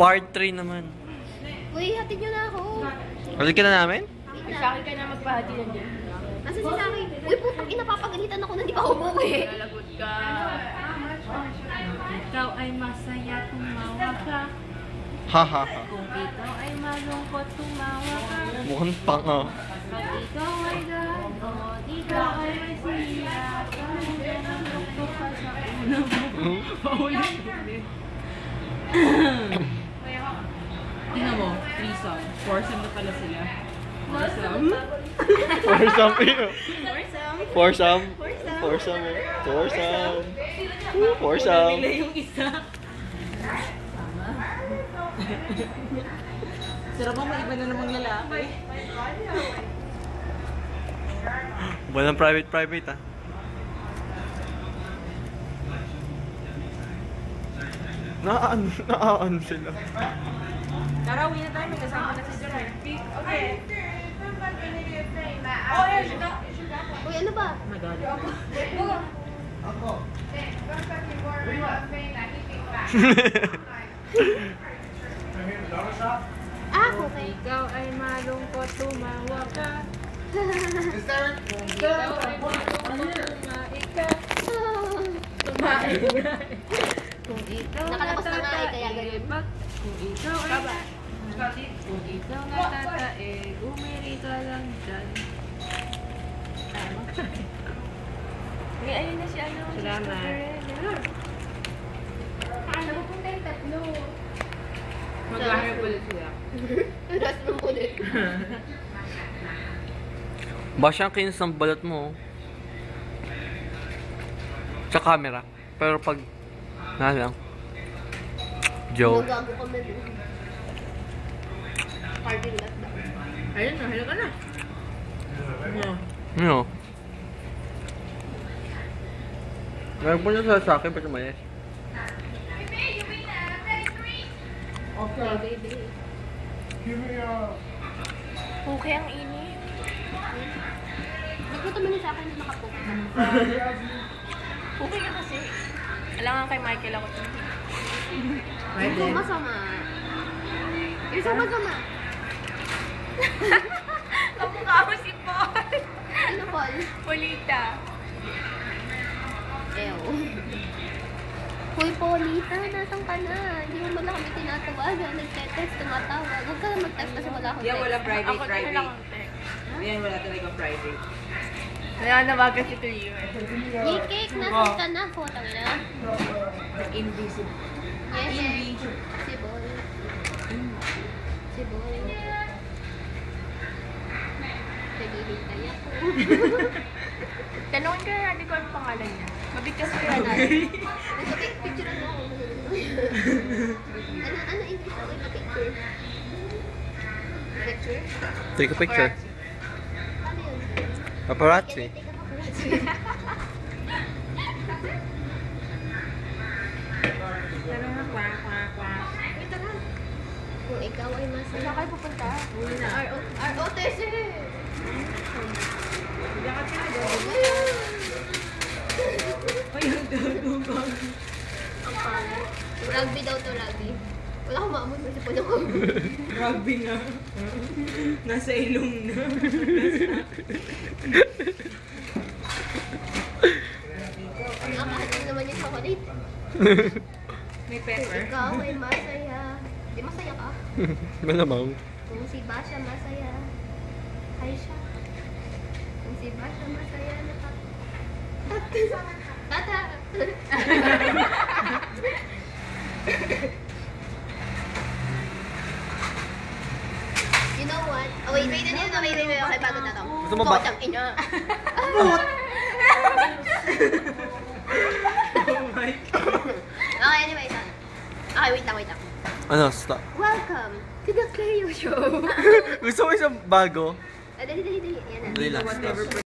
Part 3 naman. Uy, hatid nyo na ako. Hatid ka na namin? Saki ka na magpahati lang dyan. Nasa si Saki? Uy, putang ina, papagalitan ako na di pa umuwi. Nalagot ka. Ikaw ay masaya, tumawa ka. Ha ha ha. Kung ikaw ay malungkot, tumawa ka. Mukhang tanga. Pag ikaw ay ganon, ikaw ay may siya. Kung ganang lukto ka sa ulo mo. Paulit-ulit. Tingnan mo, threesome. Foursome na pala sila. Foursome? Foursome iyo. Foursome? Foursome. Foursome. Foursome. Nila yung isa. Sarap mo, maiba na namang lalaki. Walang private ah. Naaan sila. Tara, uwi na tayo. May kasama na si Jerry. Okay. Uy, ano ba? Nagalit. Ako kay. Ikaw ay malungkot, tumawa ka. Kung ikaw ay malungkot, tumae ka. Tumae ka. Kung ikaw Nakalabas na nga eh, kaya ganun. Kung ikaw ay... Kung ikaw natatae, umiri ka lang dyan. Tama ka. May ayun na siya, ano? Salamat. Ano ba punta yung tatlo? Mag-ahirap ulit sila. Ras mo ulit. Ba siyang kinis ng balat mo. Sa camera. Pero pag... lang. Joke. Nagago kami din. Parking lot daw. Ayun na, hila ka na. Ano? Nagpunta sa akin, ba't umayos? Okay, baby. Okay, ang init. Nagluto mo sa akin na nakapoke ka. Okay ka kasi. Alam nga kay Michael ako. Ito masama. Ito masama. Kamukha mo si Paul. Ano Paul? Polita. Ew. Hoy, Polita, nasan ka na? Hindi mo wala kami tinatawagan. Nagte-text, tumatawag. Huwag ka na mag-text kasi wala akong text. Yan, wala private. Yan, wala talagang private. Nananawagan si Cleo. Yay, cake! Nasan ka na? Putang ina. Invisible. Yes, si Boy. Si Boy. Naghihintay ako. Tanungin ka natin ko ang pangalan niya. Mabigkas ko yan natin. Nasa-picture ano ako. Ano English ako? Picture. Picture? Take a picture. Ano yun? Paparazzi. Take a paparazzi. Tara na, kwak. Wait, tara. Kung ikaw ay masaya. Saan kayo pupunta? Uwi na. ROTC! Lakad ka na doon. Ay, ang dagubang. Ang pangit. Rugby daw to, rugby. Wala akong maamoy mo sa puno ko. Rugby na. Nasa ilong na. Nakakasin naman yung chocolate. May Kung pepper. ikaw ay masaya. Di masaya ka? Malamang. Kung si Basha masaya. Ay siya. Kung si Basha masaya na ka. Tata! You know what? Oh, wait. Okay, bago na to. Gusto mo ba? Putang ina. Oh my God. Okay, anyway. Okay, wait lang. Ano? Stop. Welcome to the Cleo Show. Gusto mo isang bago? Dali. Yan na. Dali lang. Whatever. Stop.